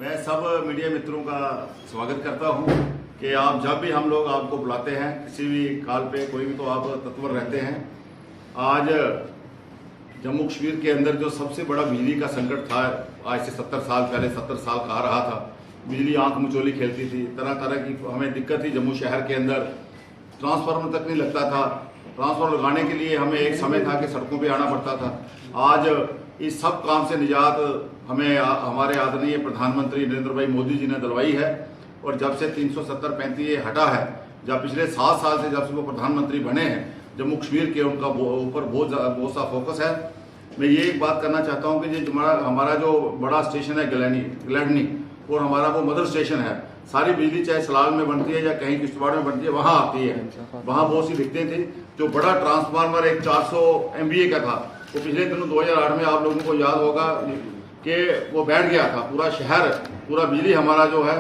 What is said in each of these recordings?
मैं सब मीडिया मित्रों का स्वागत करता हूं कि आप जब भी हम लोग आपको बुलाते हैं किसी भी कॉल पे कोई भी तो आप तत्पर रहते हैं। आज जम्मू कश्मीर के अंदर जो सबसे बड़ा बिजली का संकट था, आज से 70 साल पहले 70 साल कहा रहा था, बिजली आंख मिचौली खेलती थी, तरह तरह की हमें दिक्कत थी। जम्मू शहर के अंदर ट्रांसफार्मर तक नहीं लगता था, ट्रांसफार्मर लगाने के लिए हमें एक समय था कि सड़कों पे आना पड़ता था। आज इस सब काम से निजात हमें हमारे आदरणीय प्रधानमंत्री नरेंद्र भाई मोदी जी ने दिलवाई है। और जब से 370-35 ये हटा है, जब पिछले 7 साल से जब से वो प्रधानमंत्री बने हैं, जम्मू कश्मीर के उनका ऊपर बहुत सा फोकस है। मैं ये एक बात करना चाहता हूँ कि हमारा जो बड़ा स्टेशन है गिलैडनी और हमारा वो मदर स्टेशन है, सारी बिजली चाहे सलाल में बनती है या कहीं किश्तवाड़ में बनती है, वहाँ आती है। वहाँ बहुत सी दिक्कतें थी। जो बड़ा ट्रांसफार्मर एक 400 MVA का था, वो पिछले दिनों 2008 में आप लोगों को याद होगा कि वो बैठ गया था। पूरा शहर, पूरा बिजली हमारा जो है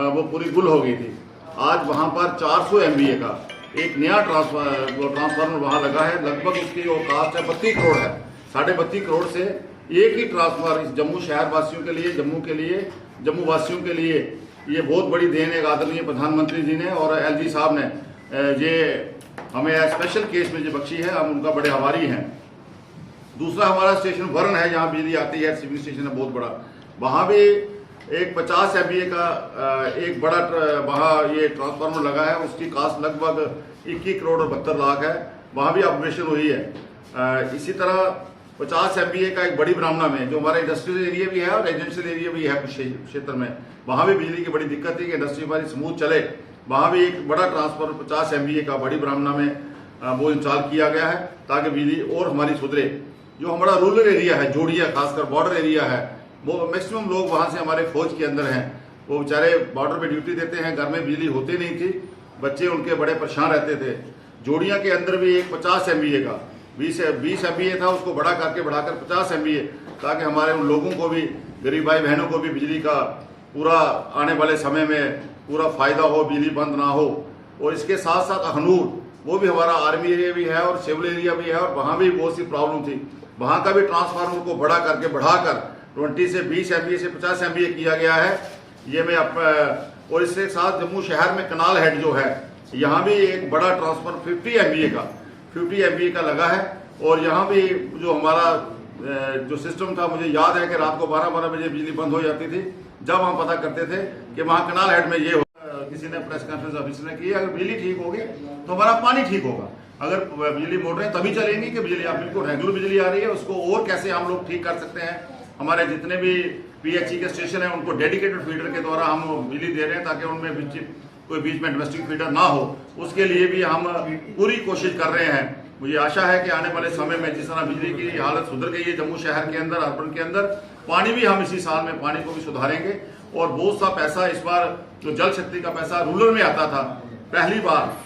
वो पूरी गुल हो गई थी। आज वहाँ पर 400 MVA का एक नया ट्रांसफार्मर वहाँ लगा है। लगभग उसकी जो कास्ट है 32 करोड़ है। 32.5 करोड़ से एक ही ट्रांसफार्मर इस जम्मू शहर वासियों के लिए, जम्मू वासियों के लिए ये बहुत बड़ी देन है आदरणीय प्रधानमंत्री जी ने और LG साहब ने ये हमें स्पेशल केस में जो बख्शी है, हम उनका बड़े आभारी हैं। दूसरा हमारा स्टेशन वर्ण है, जहाँ बिजली आती है, सिविल स्टेशन है बहुत बड़ा। वहाँ भी एक 50 MVA का एक बड़ा वहाँ ये ट्रांसफार्मर लगा है। उसकी कास्ट लगभग 21 करोड़ और 72 लाख है। वहाँ भी ऑपरेशन हुई है। इसी तरह 50 MVA का एक बड़ी ब्राह्मणा में, जो हमारा इंडस्ट्रियल एरिया भी है और रेजिडेंशियल एरिया भी है कुछ क्षेत्र में, वहाँ भी बिजली की बड़ी दिक्कत थी कि इंडस्ट्री हमारी स्मूथ चले। वहाँ भी एक बड़ा ट्रांसफार्मर 50 MVA का बड़ी ब्राह्मणा में वो इंस्टॉल किया गया है ताकि बिजली और हमारी सुधरे। जो हमारा रूरल एरिया है, जोड़िया खासकर बॉर्डर एरिया है, वो मैक्सिमम लोग वहाँ से हमारे फौज के अंदर हैं। वो बेचारे बॉर्डर पे ड्यूटी देते हैं, घर में बिजली होती नहीं थी, बच्चे उनके बड़े परेशान रहते थे। जोड़िया के अंदर भी एक 50 MVA का 20 MVA था, उसको बढ़ाकर 50 MVA, ताकि हमारे उन लोगों को भी, गरीब भाई बहनों को भी बिजली का पूरा आने वाले समय में पूरा फायदा हो, बिजली बंद ना हो। और इसके साथ साथ अखनूर, वो भी हमारा आर्मी एरिया भी है और सिविल एरिया भी है, और वहाँ भी बहुत सी प्रॉब्लम थी। वहाँ का भी ट्रांसफार्मर को बढ़ाकर 20 से 20 MVA से 50 MVA किया गया है। ये मैं और इसके साथ जम्मू शहर में कनाल हेड जो है, यहाँ भी एक बड़ा ट्रांसफार्मर 50 MVA का लगा है। और यहाँ भी जो हमारा जो सिस्टम था, मुझे याद है कि रात को 12 बजे बिजली बंद हो जाती थी। जब हम पता करते थे कि वहाँ कनाल हेड में ये हो, किसी ने प्रेस कॉन्फ्रेंस ऑफिसर ने की, अगर बिजली ठीक होगी तो हमारा पानी ठीक होगा। अगर बिजली मोटरें तभी चलेंगी कि बिजली, आप बिल्कुल रेगुलर बिजली आ रही है, उसको और कैसे हम लोग ठीक कर सकते हैं। हमारे जितने भी PHE के स्टेशन हैं, उनको डेडिकेटेड फीडर के द्वारा हम बिजली दे रहे हैं ताकि उनमें कोई बीच में डोमेस्टिक फीडर ना हो। उसके लिए भी हम पूरी कोशिश कर रहे हैं। मुझे आशा है कि आने वाले समय में जिस तरह बिजली की हालत सुधर गई है जम्मू शहर के अंदर, अर्बन के अंदर, पानी भी हम इसी साल में पानी को भी सुधारेंगे। और बहुत सा पैसा इस बार जो जल शक्ति का पैसा रूरल में आता था, पहली बार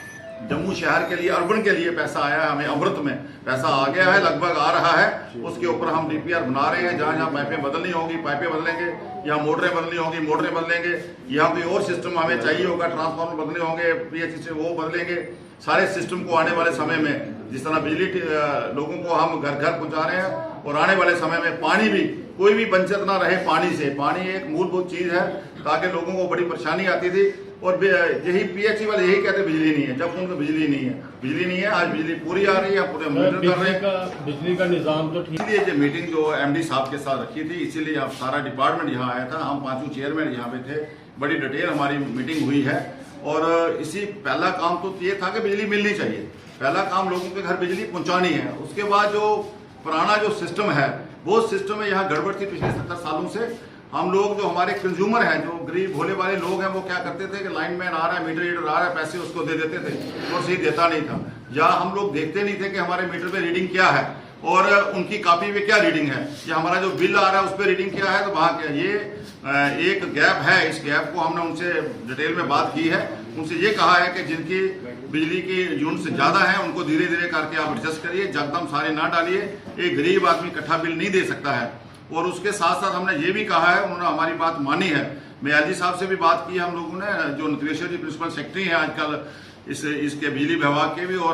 जम्मू शहर के लिए, अर्बन के लिए पैसा आया है। हमें अमृत में पैसा आ गया है, लगभग आ रहा है। उसके ऊपर हम DPR बना रहे हैं। जहाँ जहाँ पाइपें बदलनी होगी पाइपें बदलेंगे, यहाँ मोटरें बदलनी होगी मोटरें बदलेंगे, यहाँ कोई और सिस्टम हमें चाहिए होगा, ट्रांसफार्मर बदलने होंगे PHE से, वो बदलेंगे। सारे सिस्टम को आने वाले समय में, जिस तरह बिजली लोगों को हम घर घर पहुँचा रहे हैं, और आने वाले समय में पानी भी, कोई भी वंचित ना रहे पानी से। पानी एक मूलभूत चीज है, ताकि लोगों को बड़ी परेशानी आती थी। और यही PHE वाले यही कहते बिजली नहीं है, जब उनको बिजली नहीं है। आज बिजली पूरी आ रही है, पूरे मीटर कर रहे हैं। बिजली का निजाम तो ठीक। इसलिए ये मीटिंग जो MD साहब के साथ रखी थी, इसीलिए अब सारा डिपार्टमेंट यहाँ आया था। हम 5 चेयरमैन यहाँ पे थे, बड़ी डिटेल हमारी मीटिंग हुई है। और इसी पहला काम तो ये था कि बिजली मिलनी चाहिए। पहला काम लोगों के घर बिजली पहुंचानी है। उसके बाद जो पुराना जो सिस्टम है, वो सिस्टम में यहाँ गड़बड़ थी पिछले 70 सालों से। हम लोग जो हमारे कंज्यूमर हैं, जो गरीब भोले वाले लोग हैं, वो क्या करते थे कि लाइनमैन आ रहा है, मीटर रीडर आ रहा है, पैसे उसको दे देते थे और सही देता नहीं था। या हम लोग देखते नहीं थे कि हमारे मीटर पे रीडिंग क्या है और उनकी कॉपी पे क्या रीडिंग है, या हमारा जो बिल आ रहा है उस पर रीडिंग क्या है, तो वहाँ क्या। ये एक गैप है। इस गैप को हमने उनसे डिटेल में बात की है। उनसे ये कहा है कि जिनकी बिजली की यूनिट्स ज़्यादा है, उनको धीरे धीरे करके आप एडजस्ट करिए, जगदम सारे ना डालिए। एक गरीब आदमी इकट्ठा बिल नहीं दे सकता है। और उसके साथ साथ हमने ये भी कहा है, उन्होंने हमारी बात मानी है। मैं LG साहब से भी बात की हम लोगों ने, जो नतवेश्वर जी प्रिंसिपल सेक्रेटरी हैं आजकल इसके बिजली विभाग के भी, और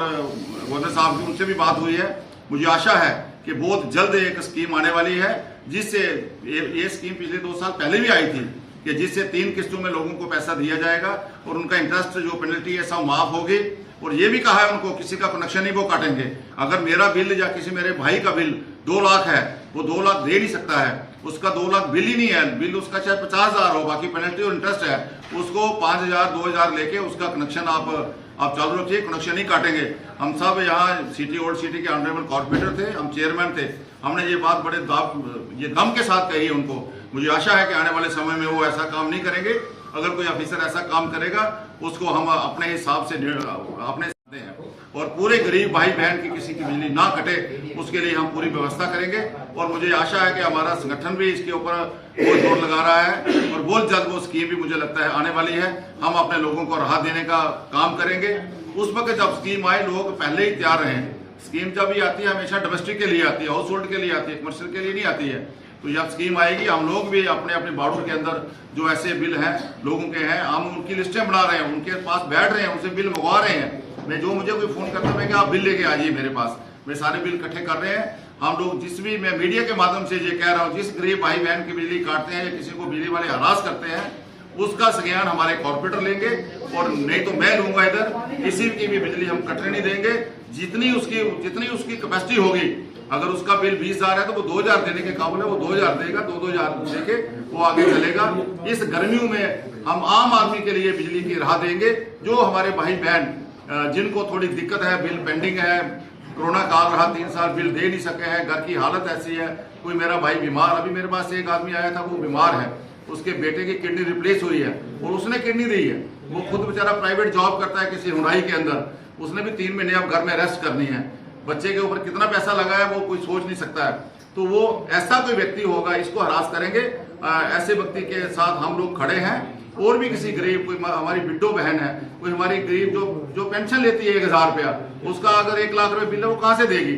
गवर्नर साहब की, उनसे भी बात हुई है। मुझे आशा है कि बहुत जल्द एक स्कीम आने वाली है, जिससे ये स्कीम पिछले 2 साल पहले भी आई थी कि जिससे 3 किस्तों में लोगों को पैसा दिया जाएगा और उनका इंटरेस्ट जो पेनल्टी है सब माफ होगी। और ये भी कहा है उनको किसी का कनेक्शन नहीं वो काटेंगे। अगर मेरा बिल या किसी मेरे भाई का बिल 2 लाख है, वो 2 लाख दे नहीं सकता है, उसका 2 लाख बिल ही नहीं है, बिल उसका चाहे 50,000 हो, बाकी पेनल्टी और इंटरेस्ट है, उसको 5,000 2,000 लेके उसका कनेक्शन आप चालू रखिए, कनेक्शन नहीं काटेंगे। हम सब यहाँ सिटी ओल्ड सिटी के ऑनरेबल कॉर्पोरेटर थे, हम चेयरमैन थे, हमने ये बात बड़े दम के साथ कही है उनको। मुझे आशा है कि आने वाले समय में वो ऐसा काम नहीं करेंगे। अगर कोई ऑफिसर ऐसा काम करेगा उसको हम अपने हिसाब से अपने हैं और पूरे गरीब भाई बहन की किसी की बिजली ना कटे उसके लिए हम पूरी व्यवस्था करेंगे। और मुझे आशा है कि हमारा संगठन भी इसके ऊपर बहुत जोर लगा रहा है और बहुत जल्द वो स्कीम भी मुझे लगता है आने वाली है। हम अपने लोगों को राहत देने का काम करेंगे। उस वक्त जब स्कीम आए लोग पहले ही तैयार रहे। स्कीम जब भी आती है हमेशा डोमेस्टिक के लिए आती है, हाउस होल्ड के लिए आती है, कमर्शियल के लिए नहीं आती है। तो जब स्कीम आएगी हम लोग भी अपने अपने बाड़ू के अंदर जो ऐसे बिल हैं लोगों के हैं, हम उनकी लिस्टें बना रहे हैं, उनके पास बैठ रहे हैं, उनसे बिल मंगवा रहे हैं। मैं जो मुझे कोई फोन करता है कि आप बिल लेके आ जाइए मेरे पास, मैं सारे बिल इकट्ठे कर रहे हैं। हम लोग जिस भी, मैं मीडिया के माध्यम से ये कह रहा हूँ, जिस गरीब भाई बहन की बिजली काटते हैं या किसी को बिजली वाले हरास करते हैं उसका संज्ञान हमारे कॉर्पोरेटर लेंगे और नहीं तो मैं लूंगा। इधर किसी की भी बिजली हम कटने नहीं देंगे। जितनी उसकी कैपेसिटी होगी, अगर उसका बिल 20,000 है तो वो 2,000 देने के काबिल है, वो 2,000 देगा, 2,000 देके वो आगे चलेगा। इस गर्मियों में हम आम आदमी के लिए बिजली की राह देंगे। जो हमारे भाई बहन जिनको थोड़ी दिक्कत है, बिल पेंडिंग है, कोरोना काल रहा, 3 साल बिल दे नहीं सके हैं, घर की हालत ऐसी है, कोई मेरा भाई बीमार, अभी मेरे पास एक आदमी आया था वो बीमार है, उसके बेटे की किडनी रिप्लेस हुई है और उसने किडनी दी है। वो खुद बेचारा प्राइवेट जॉब करता है किसी हुंडई के अंदर, उसने भी 3 महीने अब घर में रेस्ट करनी है। बच्चे के ऊपर कितना पैसा लगा है वो कोई सोच नहीं सकता है। तो वो ऐसा कोई व्यक्ति होगा, इसको हरास करेंगे। ऐसे व्यक्ति के साथ हम लोग खड़े हैं। और भी किसी गरीब, कोई हमारी बिड्डो बहन है, कोई हमारी गरीब जो पेंशन लेती है 1,000 रुपया, उसका अगर 1 लाख रुपए बिल है वो कहां से देगी,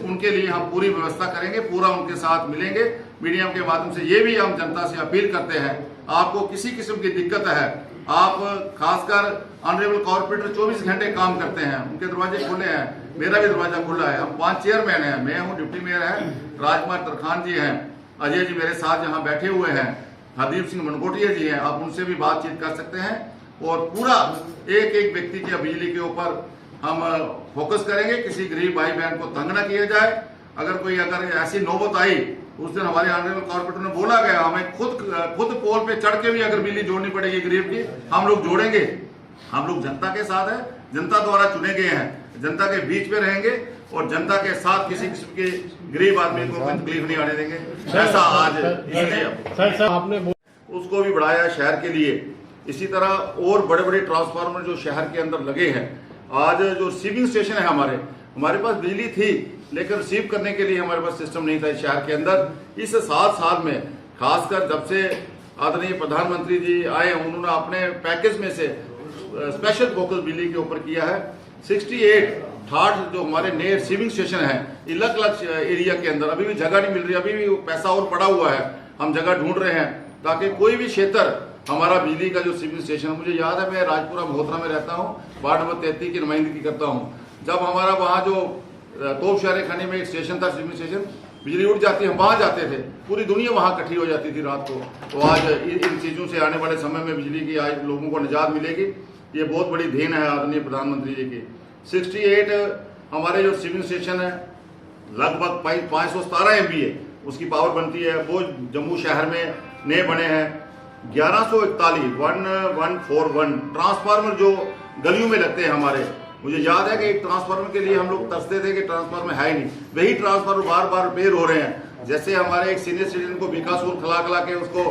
उनके लिए हम पूरी व्यवस्था करेंगे, पूरा उनके साथ मिलेंगे। मीडिया के माध्यम से ये भी हम जनता से अपील करते हैं, आपको किसी किस्म की दिक्कत है, आप खासकर ऑनरेबल कॉर्पोरेटर 24 घंटे काम करते हैं, उनके दरवाजे खुले हैं, मेरा भी दरवाजा खुला है। हम 5 चेयरमैन हैं, मैं हूँ, डिप्टी मेयर है राजकुमार तरखान जी हैं, अजय जी मेरे साथ यहाँ बैठे हुए हैं, हरदीप सिंह मनकोटिया जी हैं, आप उनसे भी बातचीत कर सकते हैं। और पूरा एक एक व्यक्ति की बिजली के ऊपर हम फोकस करेंगे, किसी गरीब भाई बहन को तंग ना किया जाए। अगर ऐसी नौबत आई, उस दिन हमारे ऑनरेबल कॉर्पोरेटर ने बोला गया हमें खुद पोल पे चढ़ के भी अगर बिजली जोड़नी पड़ेगी गरीब की, हम लोग जोड़ेंगे। हम लोग जनता के साथ है, जनता द्वारा चुने गए हैं, जनता के बीच में रहेंगे और जनता के साथ किसी किस्म के गरीब आदमी को कोई तकलीफ नहीं आने देंगे। ऐसा आज इसलिए आपने उसको भी बढ़ाया शहर के लिए। इसी तरह और बड़े बड़े ट्रांसफार्मर जो शहर के अंदर लगे हैं। आज जो रिसीविंग स्टेशन है हमारे पास बिजली थी लेकिन रिसीव करने के लिए हमारे पास सिस्टम नहीं था शहर के अंदर। इस 7 साल में खासकर जब से आदरणीय प्रधानमंत्री जी आए, उन्होंने अपने पैकेज में से स्पेशल फोकस बिजली के ऊपर किया है। 68 जो हमारे नए रिसीविंग स्टेशन है अलग अलग एरिया के अंदर, अभी भी जगह नहीं मिल रही, अभी भी पैसा और पड़ा हुआ है, हम जगह ढूंढ रहे हैं ताकि कोई भी क्षेत्र हमारा बिजली का जो रिसीविंग स्टेशन, मुझे याद है मैं राजपुरा महोत्रा में रहता हूँ, वार्ड नंबर 33 की नुमाइंदगी करता हूँ। जब हमारा वहाँ जो तोप शहर खानी में एक स्टेशन था रिसीविंग स्टेशन, बिजली उठ जाती है, हम वहाँ जाते थे, पूरी दुनिया वहाँ इकट्ठी हो जाती थी रात को। तो आज इन चीज़ों से आने वाले समय में बिजली की आज लोगों को निजात मिलेगी, ये बहुत बड़ी देन है आदरणीय प्रधानमंत्री जी की। 68 हमारे जो रिसीविंग स्टेशन है लगभग 517 MVA उसकी पावर बनती है, वो जम्मू शहर में नए बने हैं। 1141 ट्रांसफार्मर जो गलियों में लगते हैं हमारे, मुझे याद है कि एक ट्रांसफार्मर के लिए हम लोग तरसते थे कि ट्रांसफार्मर है ही नहीं, वही ट्रांसफार्मर बार बार रिपेयर हो रहे हैं। जैसे हमारे एक सीनियर सिटीजन को बीकासूर खिला के उसको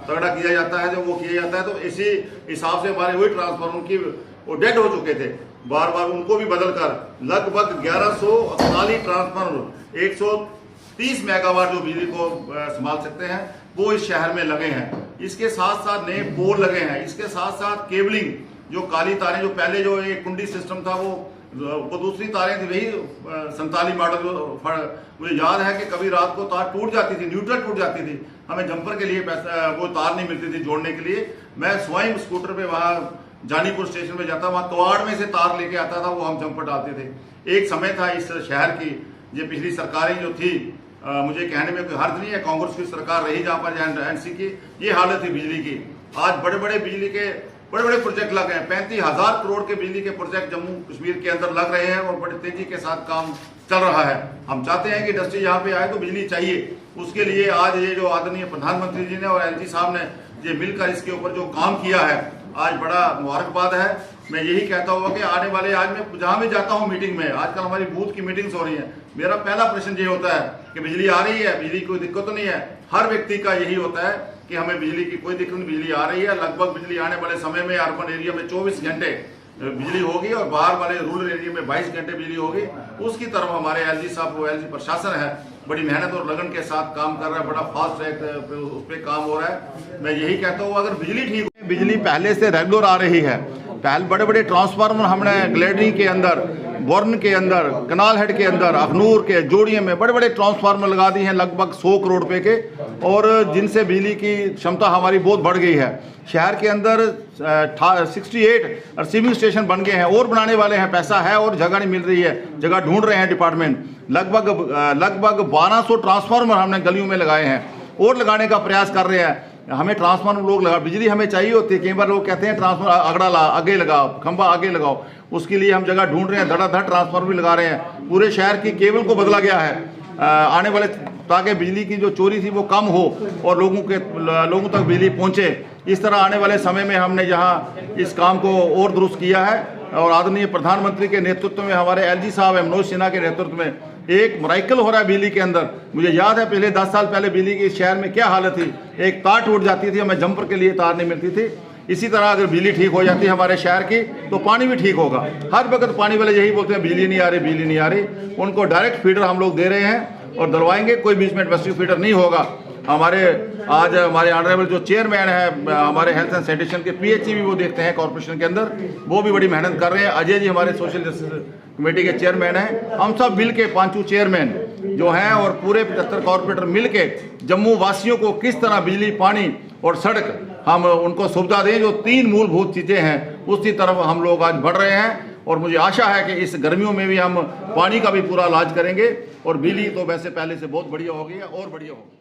तगड़ा किया जाता है, जब वो किया जाता है तो इसी हिसाब से हमारे वही ट्रांसफार्मर की वो डेड हो चुके थे, बार बार उनको भी बदलकर लगभग 1141 ट्रांसफार्मर 130 मेगावाट जो बिजली को संभाल सकते हैं वो इस शहर में लगे हैं। इसके साथ साथ नए पोल लगे हैं, इसके साथ साथ केबलिंग, जो काली तारें, जो पहले जो एक कुंडी सिस्टम था वो दूसरी तारें थी, वही 47 मॉडल। मुझे याद है कि कभी रात को तार टूट जाती थी, न्यूट्रल टूट जाती थी, हमें जंपर के लिए पैसा वो तार नहीं मिलती थी जोड़ने के लिए। मैं स्वयं स्कूटर पे वहाँ जानीपुर स्टेशन पे जाता, वहाँ कवाड़ में से तार लेके आता था, वो हम जंपर डालते थे। एक समय था इस शहर की, ये पिछली सरकारें जो थी मुझे कहने में कोई हर्ज नहीं है, कांग्रेस की सरकार रही जहाँ पर एनसी की ये हालत थी बिजली की। आज बड़े बड़े बिजली के बड़े बड़े प्रोजेक्ट लग गए हैं, 35,000 करोड़ के बिजली के प्रोजेक्ट जम्मू कश्मीर के अंदर लग रहे हैं और बड़ी तेजी के साथ काम चल रहा है। हम चाहते हैं कि इंडस्ट्री यहाँ पे आए तो बिजली चाहिए। उसके लिए आज ये जो आदरणीय प्रधानमंत्री जी ने और एलजी साहब ने ये मिलकर इसके ऊपर जो काम किया है, आज बड़ा मुबारकबाद है। मैं यही कहता हूँ कि आने वाले, आज मैं जहाँ भी जाता हूँ मीटिंग में, आजकल हमारी बूथ की मीटिंग्स हो रही हैं, मेरा पहला प्रश्न ये होता है कि बिजली आ रही है, बिजली की कोई दिक्कत तो नहीं है। हर व्यक्ति का यही होता है कि हमें बिजली की कोई दिक्कत नहीं, बिजली आ रही है। लगभग बिजली आने वाले समय में अर्बन एरिया में 24 घंटे बिजली होगी और बाहर वाले रूरल एरिया में 22 घंटे बिजली होगी। उसकी तरफ हमारे एलजी साहब, वो एलजी प्रशासन है, बड़ी मेहनत और लगन के साथ काम कर रहा है, बड़ा फास्ट ट्रैक उस पर काम हो रहा है। मैं यही कहता हूँ अगर बिजली ठीक, बिजली पहले से रेगुलर आ रही है। पहले बड़े बड़े ट्रांसफार्मर हमने ग्लेडरी के अंदर, बोर्न के अंदर, कनाल हेड के अंदर, अखनूर के, जोड़िए में बड़े बड़े ट्रांसफार्मर लगा दिए हैं लगभग 100 करोड़ रुपए के, और जिनसे बिजली की क्षमता हमारी बहुत बढ़ गई है। शहर के अंदर 68 रिसीविंग स्टेशन बन गए हैं, और बनाने वाले हैं, पैसा है और जगह नहीं मिल रही है, जगह ढूंढ रहे हैं डिपार्टमेंट। लगभग 1200 ट्रांसफार्मर हमने गलियों में लगाए हैं और लगाने का प्रयास कर रहे हैं। हमें ट्रांसफार्मर लोग लगा, बिजली हमें चाहिए होती है। कई बार लोग कहते हैं ट्रांसफार्मर अगड़ा ला आगे लगाओ, खंबा आगे लगाओ, उसके लिए हम जगह ढूंढ रहे हैं, धड़ाधड़ ट्रांसफार्मर भी लगा रहे हैं। पूरे शहर की केबल को बदला गया है आने वाले, ताकि बिजली की जो चोरी थी वो कम हो और लोगों तक बिजली पहुंचे। इस तरह आने वाले समय में हमने यहाँ इस काम को और दुरुस्त किया है, और आदरणीय प्रधानमंत्री के नेतृत्व में, हमारे एलजी साहब है मनोज सिन्हा के नेतृत्व में एक मराइकल हो रहा है बिजली के अंदर। मुझे याद है पहले 10 साल पहले बिजली की शहर में क्या हालत थी, एक तार टूट जाती थी, हमें जंपर के लिए तार नहीं मिलती थी। इसी तरह अगर बिजली ठीक हो जाती है हमारे शहर की तो पानी भी ठीक होगा। हर वक्त पानी वाले यही बोलते हैं बिजली नहीं आ रही, बिजली नहीं आ रही। उनको डायरेक्ट फीडर हम लोग दे रहे हैं और दिलवाएंगे, कोई बीच में डोमेस्टिक फीडर नहीं होगा। आज हमारे ऑनरेबल जो चेयरमैन है हमारे हेल्थ एंड सैनिटेशन के, पीएचई भी वो देखते हैं कॉर्पोरेशन के अंदर, वो भी बड़ी मेहनत कर रहे हैं। अजय जी हमारे सोशल जस्टिस कमेटी के चेयरमैन हैं। हम सब मिल के 5 चेयरमैन जो हैं और पूरे 75 कॉर्पोरेटर मिल के जम्मू वासियों को किस तरह बिजली, पानी और सड़क हम उनको सुविधा दें, जो 3 मूलभूत चीज़ें हैं, उसी तरफ हम लोग आज बढ़ रहे हैं। और मुझे आशा है कि इस गर्मियों में भी हम पानी का भी पूरा इलाज करेंगे, और बिजली तो वैसे पहले से बहुत बढ़िया हो गई है और बढ़िया होगी।